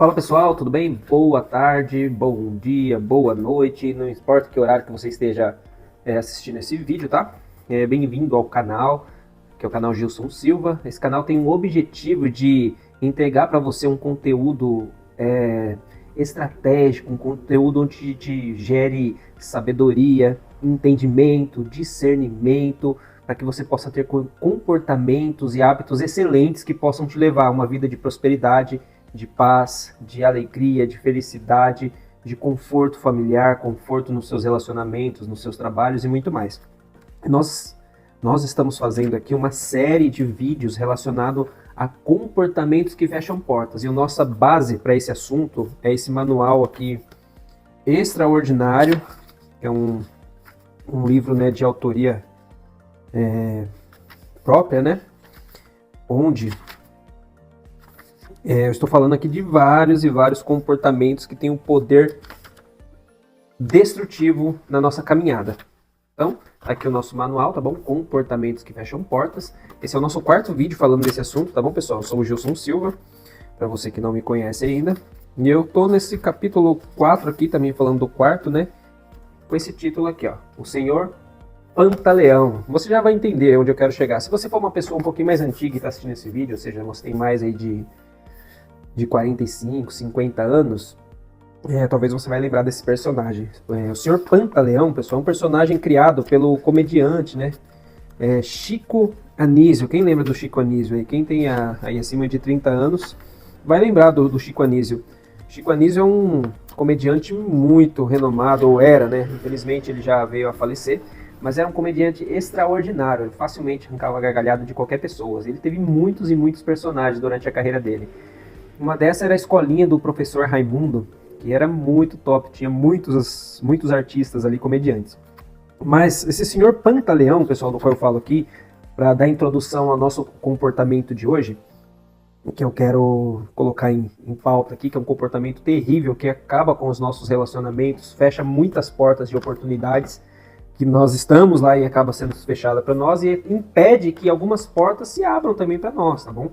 Fala pessoal, tudo bem? Boa tarde, bom dia, boa noite, não importa que horário que você esteja assistindo esse vídeo, tá? Bem-vindo ao canal, que é o canal Gilson Silva. Esse canal tem o objetivo de entregar para você um conteúdo estratégico, um conteúdo onde te gere sabedoria, entendimento, discernimento, para que você possa ter comportamentos e hábitos excelentes que possam te levar a uma vida de prosperidade, de paz, de alegria, de felicidade, de conforto familiar, conforto nos seus relacionamentos, nos seus trabalhos e muito mais. Nós estamos fazendo aqui uma série de vídeos relacionados a comportamentos que fecham portas. E a nossa base para esse assunto é esse manual aqui extraordinário, que é um livro, né, de autoria própria, né? Onde eu estou falando aqui de vários e vários comportamentos que têm um poder destrutivo na nossa caminhada. Então, aqui é o nosso manual, tá bom? Comportamentos que fecham portas. Esse é o nosso quarto vídeo falando desse assunto, tá bom, pessoal? Eu sou o Gilson Silva, para você que não me conhece ainda. E eu tô nesse capítulo 4 aqui, também falando do quarto, né? Com esse título aqui, ó. O Senhor Pantaleão. Você já vai entender onde eu quero chegar. Se você for uma pessoa um pouquinho mais antiga e está assistindo esse vídeo, ou seja, você tem mais aí de 45, 50 anos, talvez você vai lembrar desse personagem. O Senhor Pantaleão, pessoal, é um personagem criado pelo comediante, né? Chico Anísio. Quem lembra do Chico Anísio aí? Quem tem aí acima de 30 anos vai lembrar do Chico Anísio. Chico Anísio é um comediante muito renomado, ou era, né? Infelizmente ele já veio a falecer, mas era um comediante extraordinário. Ele facilmente arrancava a gargalhada de qualquer pessoa. Ele teve muitos e muitos personagens durante a carreira dele. Uma dessas era a escolinha do professor Raimundo, que era muito top, tinha muitos artistas ali, comediantes. Mas esse senhor Pantaleão, pessoal, do qual eu falo aqui, para dar introdução ao nosso comportamento de hoje, que eu quero colocar em pauta aqui, que é um comportamento terrível, que acaba com os nossos relacionamentos, fecha muitas portas de oportunidades, que nós estamos lá e acaba sendo fechada para nós, e impede que algumas portas se abram também para nós, tá bom?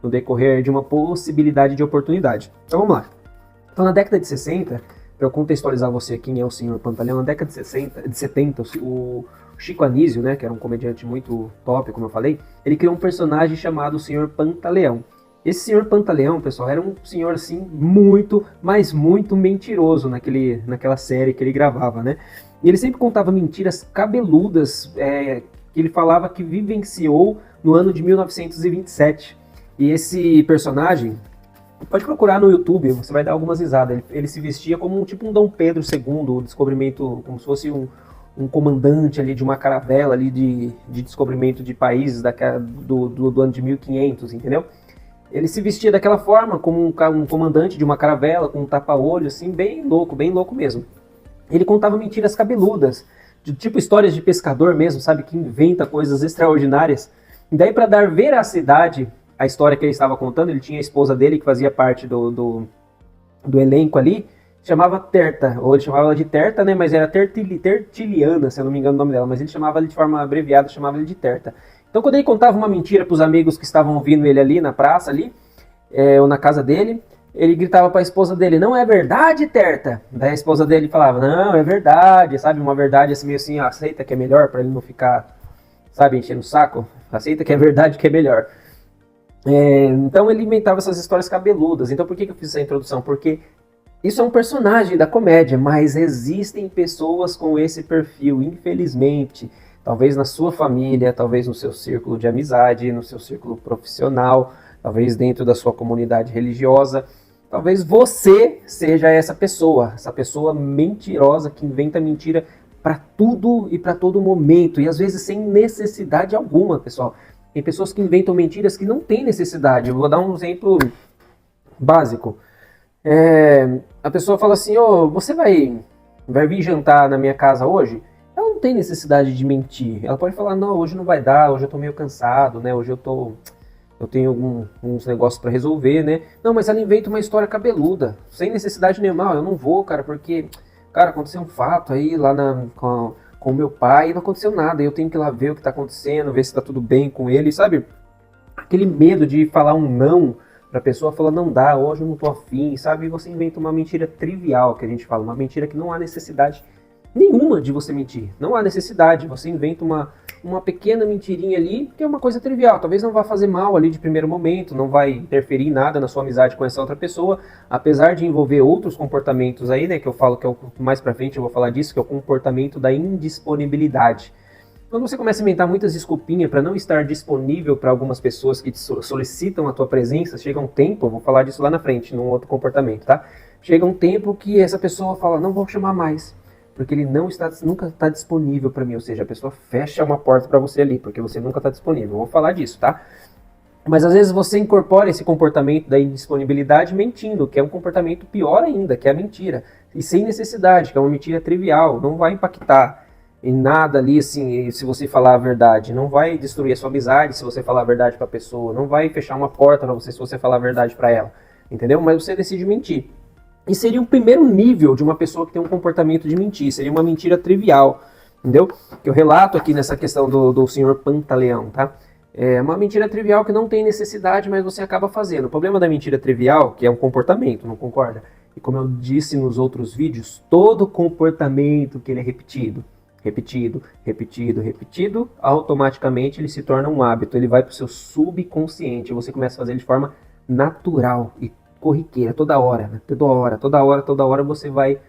No decorrer de uma possibilidade de oportunidade. Então vamos lá. Então na década de 60, para eu contextualizar você quem é o senhor Pantaleão, na década de 70, o Chico Anísio, né, que era um comediante muito top, como eu falei, ele criou um personagem chamado o senhor Pantaleão. Esse senhor Pantaleão, pessoal, era um senhor assim muito, mas muito mentiroso naquela série que ele gravava, né? E ele sempre contava mentiras cabeludas, que ele falava que vivenciou no ano de 1927. E esse personagem, pode procurar no YouTube, você vai dar algumas risadas. Ele se vestia como tipo um Dom Pedro II, o descobrimento, como se fosse um comandante ali de uma caravela ali de descobrimento de países do ano de 1500, entendeu? Ele se vestia daquela forma, como um comandante de uma caravela, com um tapa-olho, assim, bem louco mesmo. Ele contava mentiras cabeludas, tipo histórias de pescador mesmo, sabe, que inventa coisas extraordinárias. E daí, para dar veracidade a história que ele estava contando, ele tinha a esposa dele que fazia parte do elenco ali, chamava Terta, ou ele chamava ela de Terta, né, mas era Tertiliana, se eu não me engano o nome dela, mas ele chamava ela de forma abreviada, chamava ele de Terta. Então quando ele contava uma mentira para os amigos que estavam ouvindo ele ali na praça, ali, ou na casa dele, ele gritava para a esposa dele, não é verdade, Terta? Daí a esposa dele falava, não, é verdade, sabe, uma verdade assim, meio assim, aceita que é melhor, para ele não ficar, sabe, enchendo o saco, aceita que é verdade que é melhor. Então ele inventava essas histórias cabeludas. Então por que eu fiz essa introdução? Porque isso é um personagem da comédia, mas existem pessoas com esse perfil, infelizmente. Talvez na sua família, talvez no seu círculo de amizade, no seu círculo profissional, talvez dentro da sua comunidade religiosa. Talvez você seja essa pessoa mentirosa que inventa mentira para tudo e para todo momento, e às vezes sem necessidade alguma, pessoal. Tem pessoas que inventam mentiras que não têm necessidade. Eu vou dar um exemplo básico. A pessoa fala assim, você vai vir jantar na minha casa hoje? Ela não tem necessidade de mentir. Ela pode falar, não, hoje não vai dar, hoje eu tô meio cansado, né? Hoje eu tenho uns negócios para resolver, né? Não, mas ela inventa uma história cabeluda, sem necessidade nenhuma. Eu não vou, cara, porque, cara, aconteceu um fato aí lá com o meu pai e não aconteceu nada. Eu tenho que ir lá ver o que tá acontecendo, ver se tá tudo bem com ele, sabe? Aquele medo de falar um não pra pessoa, fala, não dá, hoje eu não tô afim, sabe? E você inventa uma mentira trivial, que a gente fala, uma mentira que não há necessidade nenhuma de você mentir. Não há necessidade, você inventa uma pequena mentirinha ali, que é uma coisa trivial, talvez não vá fazer mal ali de primeiro momento, não vai interferir em nada na sua amizade com essa outra pessoa, apesar de envolver outros comportamentos aí, né, que eu falo que é o mais pra frente eu vou falar disso, que é o comportamento da indisponibilidade. Quando você começa a inventar muitas desculpinhas para não estar disponível para algumas pessoas que te solicitam a tua presença, chega um tempo, eu vou falar disso lá na frente, num outro comportamento, tá? Chega um tempo que essa pessoa fala, não vou chamar mais, porque ele nunca está disponível para mim, ou seja, a pessoa fecha uma porta para você ali, porque você nunca está disponível. Eu vou falar disso, tá? Mas às vezes você incorpora esse comportamento da indisponibilidade mentindo, que é um comportamento pior ainda, que é a mentira. E sem necessidade, que é uma mentira trivial, não vai impactar em nada ali, assim, se você falar a verdade. Não vai destruir a sua amizade se você falar a verdade para a pessoa. Não vai fechar uma porta para você se você falar a verdade para ela. Entendeu? Mas você decide mentir. E seria o primeiro nível de uma pessoa que tem um comportamento de mentir. Seria uma mentira trivial. Entendeu? Que eu relato aqui nessa questão do senhor Pantaleão, tá? É uma mentira trivial que não tem necessidade, mas você acaba fazendo. O problema da mentira trivial, que é um comportamento, não concorda? E como eu disse nos outros vídeos, todo comportamento que ele é repetido, automaticamente ele se torna um hábito, ele vai para o seu subconsciente, você começa a fazer ele de forma natural e corriqueira, toda hora, né? Toda hora você vai,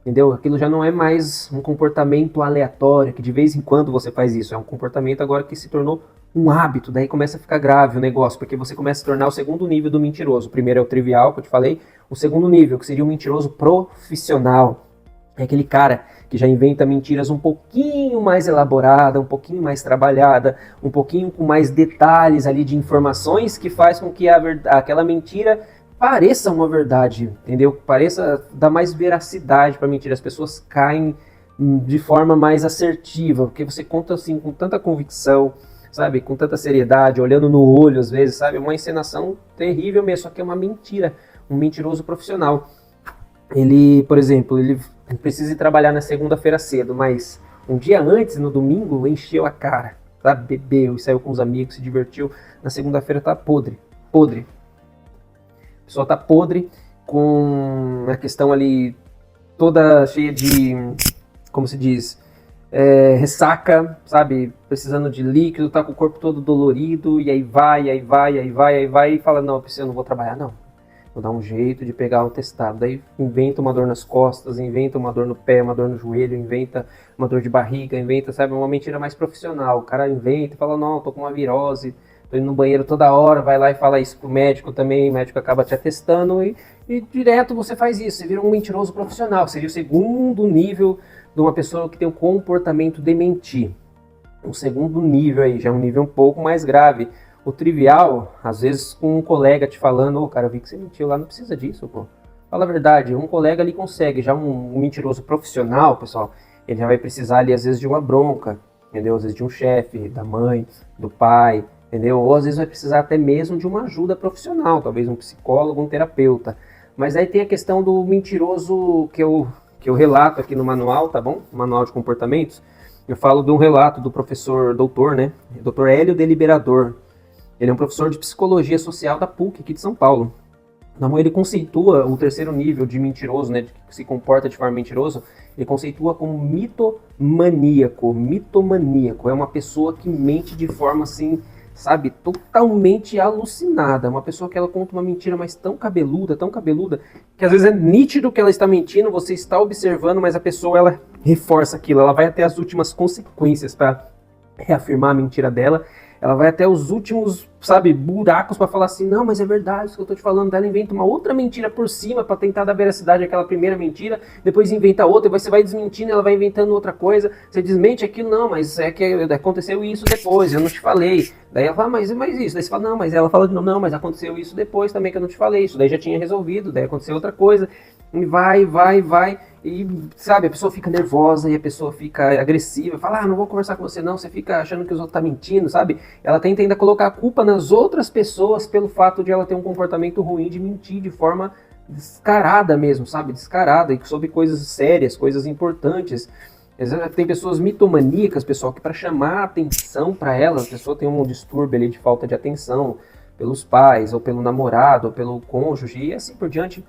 entendeu? Aquilo já não é mais um comportamento aleatório, que de vez em quando você faz isso, é um comportamento agora que se tornou um hábito, daí começa a ficar grave o negócio, porque você começa a se tornar o segundo nível do mentiroso. O primeiro é o trivial, que eu te falei, o segundo nível, que seria o mentiroso profissional. É aquele cara que já inventa mentiras um pouquinho mais elaborada, um pouquinho mais trabalhada, um pouquinho com mais detalhes ali de informações que faz com que aquela mentira pareça uma verdade, entendeu? Pareça dar mais veracidade para a mentira. As pessoas caem de forma mais assertiva, porque você conta assim com tanta convicção, sabe? Com tanta seriedade, olhando no olho às vezes, sabe? Uma encenação terrível mesmo, só que é uma mentira, um mentiroso profissional. Ele, por exemplo, ele precisa ir trabalhar na segunda-feira cedo, mas um dia antes, no domingo, encheu a cara, sabe? Bebeu e saiu com os amigos, se divertiu. Na segunda-feira tá podre. A pessoa tá podre, com a questão ali toda cheia de, como se diz, ressaca, sabe? Precisando de líquido, tá com o corpo todo dolorido, e aí vai, e fala, não, eu não vou trabalhar, não. Vou dar um jeito de pegar o testado. Daí inventa uma dor nas costas, inventa uma dor no pé, uma dor no joelho, inventa uma dor de barriga, inventa, sabe, uma mentira mais profissional. O cara inventa e fala, não, tô com uma virose, tô indo no banheiro toda hora, vai lá e fala isso pro médico também, o médico acaba te atestando e direto você faz isso, você vira um mentiroso profissional. Seria o segundo nível de uma pessoa que tem o comportamento de mentir. O segundo nível aí, já é um nível um pouco mais grave. O trivial, às vezes com um colega te falando, cara, eu vi que você mentiu lá, não precisa disso, pô. Fala a verdade, um colega ali consegue, já um mentiroso profissional, pessoal, ele já vai precisar ali às vezes de uma bronca, entendeu? Às vezes de um chefe, da mãe, do pai, entendeu? Ou às vezes vai precisar até mesmo de uma ajuda profissional, talvez um psicólogo, um terapeuta. Mas aí tem a questão do mentiroso que eu relato aqui no manual, tá bom? Manual de comportamentos. Eu falo de um relato do professor doutor, né? Dr. Hélio Deliberador. Ele é um professor de psicologia social da PUC aqui de São Paulo. Então ele conceitua o terceiro nível de mentiroso, né, de que se comporta de forma mentiroso, ele conceitua como mitomaníaco. Mitomaníaco é uma pessoa que mente de forma assim, sabe, totalmente alucinada. Uma pessoa que ela conta uma mentira, mas tão cabeluda, que às vezes é nítido que ela está mentindo, você está observando, mas a pessoa ela reforça aquilo, ela vai até as últimas consequências para reafirmar a mentira dela. Ela vai até os últimos, sabe, buracos para falar assim, não, mas é verdade isso que eu tô te falando. Ela inventa uma outra mentira por cima para tentar dar veracidade àquela primeira mentira, depois inventa outra, você vai desmentindo, ela vai inventando outra coisa, você desmente aquilo, não, mas é que aconteceu isso depois, eu não te falei. Daí ela fala, mas isso, daí você fala, não, mas ela fala de novo, não, mas aconteceu isso depois também que eu não te falei, isso daí já tinha resolvido, daí aconteceu outra coisa, e vai, e sabe, a pessoa fica nervosa e a pessoa fica agressiva, fala, não vou conversar com você não, você fica achando que os outros tá mentindo, sabe? Ela tenta ainda colocar a culpa nas outras pessoas pelo fato de ela ter um comportamento ruim de mentir de forma descarada mesmo, sabe? Descarada e sobre coisas sérias, coisas importantes. Tem pessoas mitomaníacas, pessoal, que para chamar a atenção para ela, a pessoa tem um distúrbio ali de falta de atenção, pelos pais, ou pelo namorado, ou pelo cônjuge, e assim por diante.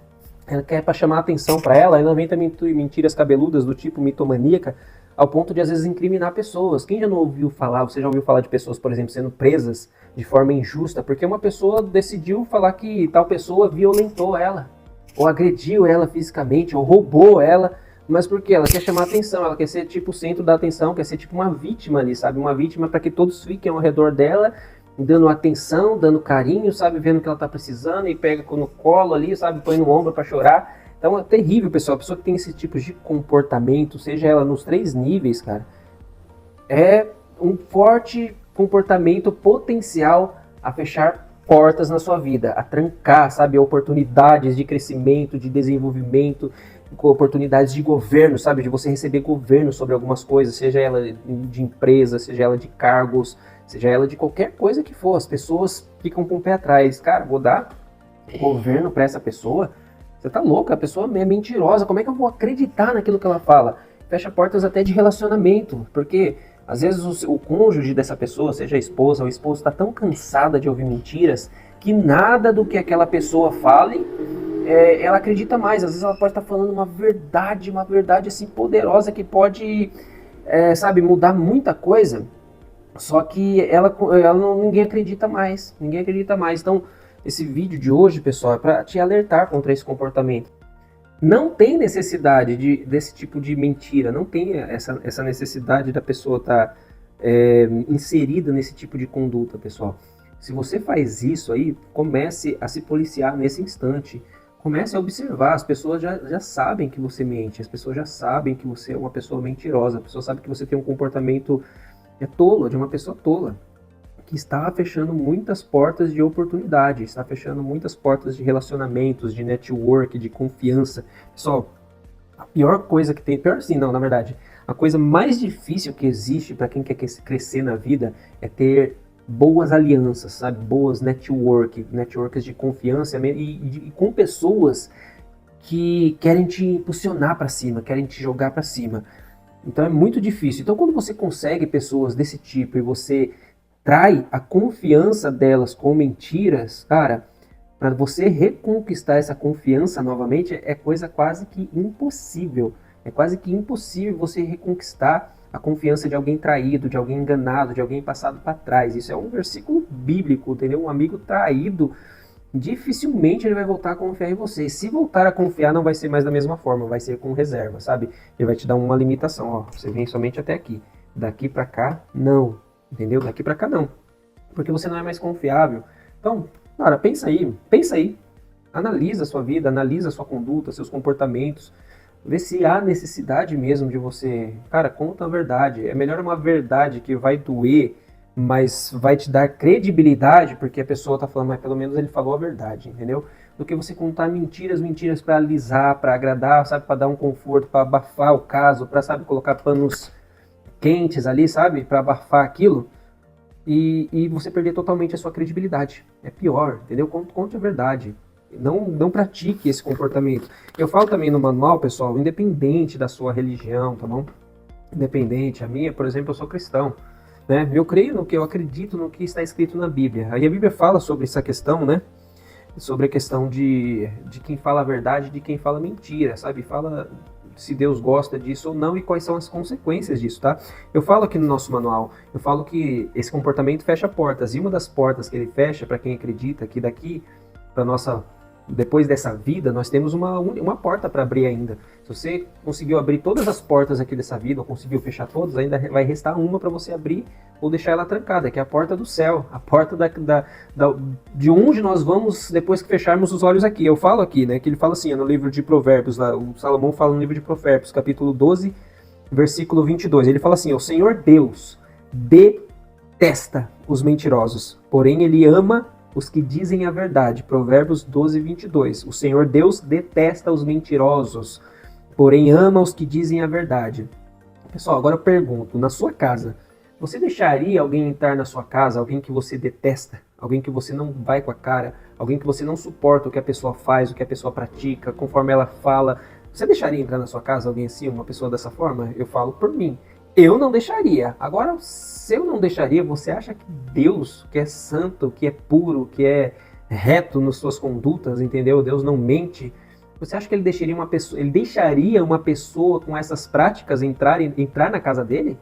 Ela quer para chamar atenção para ela, ela inventa mentiras cabeludas do tipo mitomaníaca, ao ponto de às vezes incriminar pessoas. Quem já não ouviu falar, você já ouviu falar de pessoas, por exemplo, sendo presas de forma injusta, porque uma pessoa decidiu falar que tal pessoa violentou ela, ou agrediu ela fisicamente, ou roubou ela, mas por quê? Ela quer chamar atenção, ela quer ser tipo o centro da atenção, quer ser tipo uma vítima ali, sabe? Uma vítima para que todos fiquem ao redor dela, dando atenção, dando carinho, sabe? Vendo o que ela tá precisando e pega no colo ali, sabe? Põe no ombro para chorar. Então é terrível, pessoal. A pessoa que tem esse tipo de comportamento, seja ela nos 3 níveis, cara, é um forte comportamento potencial a fechar portas na sua vida, a trancar, sabe? Oportunidades de crescimento, de desenvolvimento, oportunidades de governo, sabe? De você receber governo sobre algumas coisas, seja ela de empresa, seja ela de cargos, seja ela de qualquer coisa que for. As pessoas ficam com o pé atrás. Cara, vou dar governo para essa pessoa? Você tá louca, a pessoa é mentirosa, como é que eu vou acreditar naquilo que ela fala? Fecha portas até de relacionamento, porque às vezes o cônjuge dessa pessoa, seja a esposa ou o esposo, está tão cansada de ouvir mentiras que nada do que aquela pessoa fale, ela acredita mais. Às vezes ela pode estar falando uma verdade assim poderosa que pode, sabe, mudar muita coisa, só que ninguém acredita mais, Então, esse vídeo de hoje, pessoal, é para te alertar contra esse comportamento. Não tem necessidade desse tipo de mentira, não tem essa necessidade da pessoa estar inserida nesse tipo de conduta, pessoal. Se você faz isso aí, comece a se policiar nesse instante. Comece a observar, as pessoas já sabem que você mente, as pessoas já sabem que você é uma pessoa mentirosa, a pessoa sabe que você tem um comportamento tolo, de uma pessoa tola, que está fechando muitas portas de oportunidade, está fechando muitas portas de relacionamentos, de network, de confiança. Pessoal, a pior coisa que tem, pior sim, não, na verdade, a coisa mais difícil que existe para quem quer crescer na vida é ter boas alianças, sabe? Boas networks de confiança e com pessoas que querem te impulsionar para cima, querem te jogar para cima. Então é muito difícil. Então quando você consegue pessoas desse tipo e você trai a confiança delas com mentiras, cara, para você reconquistar essa confiança novamente é coisa quase que impossível. É quase que impossível você reconquistar a confiança de alguém traído, de alguém enganado, de alguém passado para trás. Isso é um versículo bíblico, entendeu? Um amigo traído, dificilmente ele vai voltar a confiar em você. E se voltar a confiar, não vai ser mais da mesma forma, vai ser com reserva, sabe? Ele vai te dar uma limitação, ó, você vem somente até aqui. Daqui para cá, não. Entendeu? Daqui para cá não. Porque você não é mais confiável. Então, cara, pensa aí. Analisa a sua vida, analisa a sua conduta, seus comportamentos. Vê se há necessidade mesmo de você... Cara, conta a verdade. É melhor uma verdade que vai doer, mas vai te dar credibilidade, porque a pessoa tá falando, mas pelo menos ele falou a verdade, entendeu? Do que você contar mentiras para alisar, para agradar, sabe? Para dar um conforto, para abafar o caso, para, sabe, colocar panos quentes ali, sabe, para abafar aquilo, e você perder totalmente a sua credibilidade. É pior, entendeu? Conte a verdade. Não pratique esse comportamento. Eu falo também no manual, pessoal, independente da sua religião, tá bom? Independente, a minha, por exemplo, eu sou cristão, né? Eu creio no que eu acredito, no que está escrito na Bíblia. Aí a Bíblia fala sobre essa questão, né? Sobre a questão de quem fala a verdade e de quem fala mentira, sabe? Fala se Deus gosta disso ou não e quais são as consequências disso, tá? Eu falo aqui no nosso manual, eu falo que esse comportamento fecha portas, e uma das portas que ele fecha, para quem acredita que daqui para nossa... Depois dessa vida, nós temos uma porta para abrir ainda. Se você conseguiu abrir todas as portas aqui dessa vida, ou conseguiu fechar todas, ainda vai restar uma para você abrir ou deixar ela trancada, que é a porta do céu, a porta de onde nós vamos depois que fecharmos os olhos aqui. Eu falo aqui, né, que ele fala assim, no livro de Provérbios, lá, o Salomão fala no livro de Provérbios, capítulo 12, versículo 22, ele fala assim, o Senhor Deus detesta os mentirosos, porém ele ama os que dizem a verdade. Provérbios 12, 22. O Senhor Deus detesta os mentirosos, porém ama os que dizem a verdade. Pessoal, agora eu pergunto, na sua casa, você deixaria alguém entrar na sua casa, alguém que você detesta, alguém que você não vai com a cara, alguém que você não suporta o que a pessoa faz, o que a pessoa pratica, conforme ela fala? Você deixaria entrar na sua casa alguém assim, uma pessoa dessa forma? Eu falo por mim. Eu não deixaria. Agora, se eu não deixaria, você acha que Deus, que é santo, que é puro, que é reto nas suas condutas, entendeu? Deus não mente. Você acha que ele deixaria uma pessoa com essas práticas entrar na casa dele?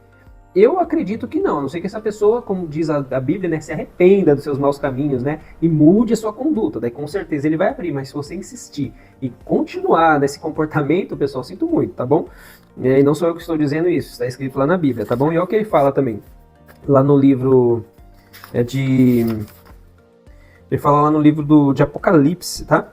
Eu acredito que não, a não ser que essa pessoa, como diz a Bíblia, né, se arrependa dos seus maus caminhos, né, e mude a sua conduta. Daí com certeza ele vai abrir, mas se você insistir e continuar nesse comportamento, pessoal, sinto muito, tá bom? E não sou eu que estou dizendo isso, está escrito lá na Bíblia, tá bom? E é o que ele fala também, lá no livro de... Ele fala lá no livro de Apocalipse, tá?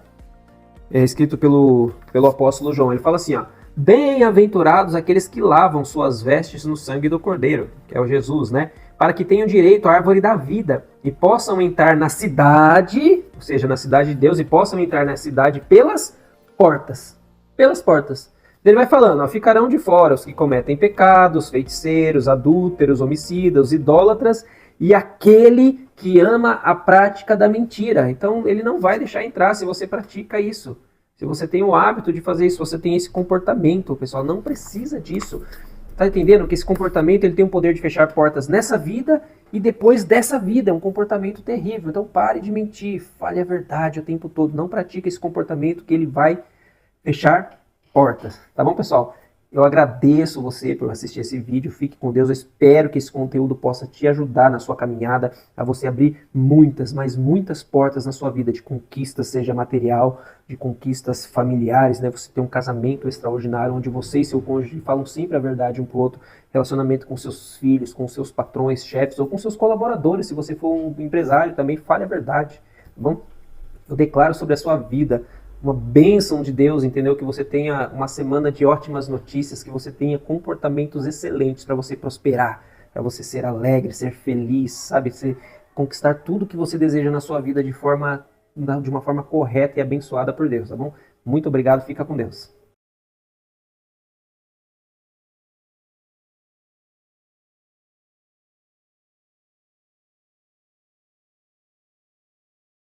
É escrito pelo apóstolo João. Ele fala assim, ó: bem-aventurados aqueles que lavam suas vestes no sangue do Cordeiro, que é o Jesus, né? Para que tenham direito à árvore da vida e possam entrar na cidade, ou seja, na cidade de Deus, e possam entrar na cidade pelas portas. Pelas portas. Ele vai falando, ó: ficarão de fora os que cometem pecados, feiticeiros, adúlteros, homicidas, idólatras e aquele que ama a prática da mentira. Então ele não vai deixar entrar se você pratica isso. Se você tem o hábito de fazer isso, você tem esse comportamento, o pessoal não precisa disso. Tá entendendo que esse comportamento ele tem o poder de fechar portas nessa vida e depois dessa vida. É um comportamento terrível. Então pare de mentir, fale a verdade o tempo todo. Não pratique esse comportamento que ele vai fechar portas. Tá bom, pessoal? Eu agradeço você por assistir esse vídeo. Fique com Deus. Eu espero que esse conteúdo possa te ajudar na sua caminhada, a você abrir muitas, mas muitas portas na sua vida de conquistas, seja material, de conquistas familiares, né? Você tem um casamento extraordinário onde você e seu cônjuge falam sempre a verdade um pro outro, relacionamento com seus filhos, com seus patrões, chefes ou com seus colaboradores. Se você for um empresário, também fale a verdade, tá bom? Eu declaro sobre a sua vida uma bênção de Deus, entendeu? Que você tenha uma semana de ótimas notícias, que você tenha comportamentos excelentes para você prosperar, para você ser alegre, ser feliz, sabe? Conquistar tudo que você deseja na sua vida de uma forma correta e abençoada por Deus, tá bom? Muito obrigado, fica com Deus.